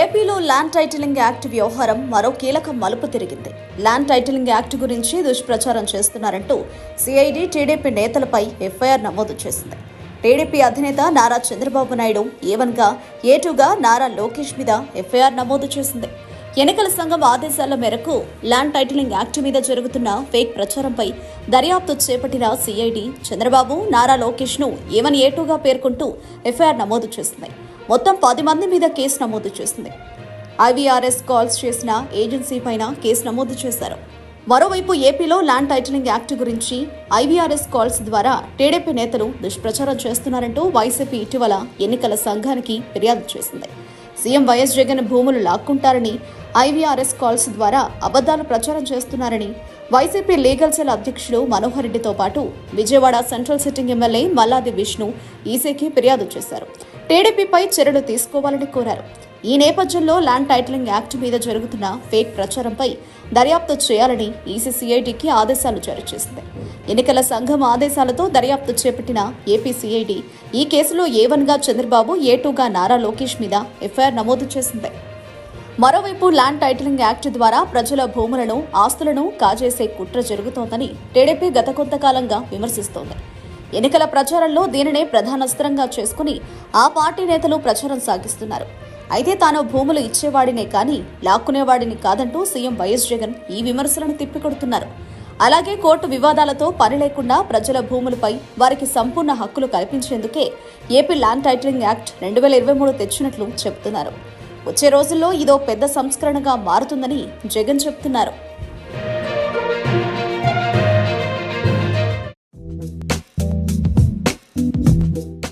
ఏపీలో land titling act వ్యవహారం మరో కీలక మలుపు తిరిగింది. ల్యాండ్ టైటిలింగ్ యాక్ట్ గురించి దుష్ప్రచారం చేస్తున్నారంటూ సిఐడి టీడీపీ నేతలపై ఎఫ్ఐఆర్ నమోదు చేసింది. టీడీపీ అధినేత నారా చంద్రబాబు నాయుడు ఏ1గా, ఏ2గా నారా లోకేష్ మీద ఎఫ్ఐఆర్ నమోదు చేసింది. ఎన్నికల సంఘం ఆదేశాల మేరకు ల్యాండ్ టైటిలింగ్ యాక్ట్ మీద జరుగుతున్న ఫేక్ ప్రచారంపై దర్యాప్తు చేపట్టిన సిఐడి చంద్రబాబు, నారా లోకేష్ను ఏ1, ఏ2గా పేర్కొంటూ ఎఫ్ఐఆర్ నమోదు చేసింది. మొత్తం 10 మంది మీద కేసు నమోదు చేసింది. ఐవీఆర్ఎస్ కాల్స్ చేసిన ఏజెన్సీ పైన కేసు నమోదు చేశారు. మరోవైపు ఏపీలో ల్యాండ్ టైటిలింగ్ యాక్ట్ గురించి ఐవీఆర్ఎస్ కాల్స్ ద్వారా టీడీపీ నేతలు దుష్ప్రచారం చేస్తున్నారంటూ వైసీపీ ఇటీవల ఎన్నికల సంఘానికి ఫిర్యాదు చేసింది. సీఎం వైఎస్ జగన్ భూములు లాక్కుంటారని, ఐవీఆర్ఎస్ కాల్స్ ద్వారా అబద్దాలు ప్రచారం చేస్తున్నారని వైసీపీ లీగల్ సెల్ అధ్యక్షుడు మనోహర్ రెడ్డితో పాటు Vijayawada central sitting MLA Malladi Vishnu ఈసీకి ఫిర్యాదు చేశారు. టీడీపీపై చర్యలు తీసుకోవాలని కోరారు. ఈ నేపథ్యంలో ల్యాండ్ టైటిలింగ్ యాక్ట్ మీద జరుగుతున్న ఫేక్ ప్రచారంపై దర్యాప్తు చేయాలని ఈసీ సిఐడికి ఆదేశాలు జారీ చేసింది. ఎన్నికల సంఘం ఆదేశాలతో దర్యాప్తు చేపట్టిన ఏపీ సిఐడి ఈ కేసులో ఏ1గా చంద్రబాబు, ఏ2గా నారా లోకేష్ మీద ఎఫ్ఐఆర్ నమోదు చేసింది. మరోవైపు ల్యాండ్ టైటిలింగ్ యాక్ట్ ద్వారా ప్రజల భూములను, ఆస్తులను కాజేసే కుట్ర జరుగుతోందని టీడీపీ గత కొంతకాలంగా విమర్శిస్తోంది. ఎన్నికల ప్రచారంలో దీనినే ప్రధానాస్త్రంగా చేసుకుని ఆ పార్టీ నేతలు ప్రచారం సాగిస్తున్నారు. అయితే తాను భూములు ఇచ్చేవాడినే కానీ లాక్కునేవాడిని కాదంటూ సీఎం వైఎస్ జగన్ ఈ విమర్శలను తిప్పికొడుతున్నారు. అలాగే కోర్టు వివాదాలతో పని లేకుండా ప్రజల భూములపై వారికి సంపూర్ణ హక్కులు కల్పించేందుకే ఏపీ ల్యాండ్ టైటిలింగ్ యాక్ట్ 2023 తెచ్చినట్లు చెబుతున్నారు. వచ్చే రోజుల్లో ఇదో పెద్ద సంస్కరణగా మారుతుందని జగన్ చెబుతున్నారు.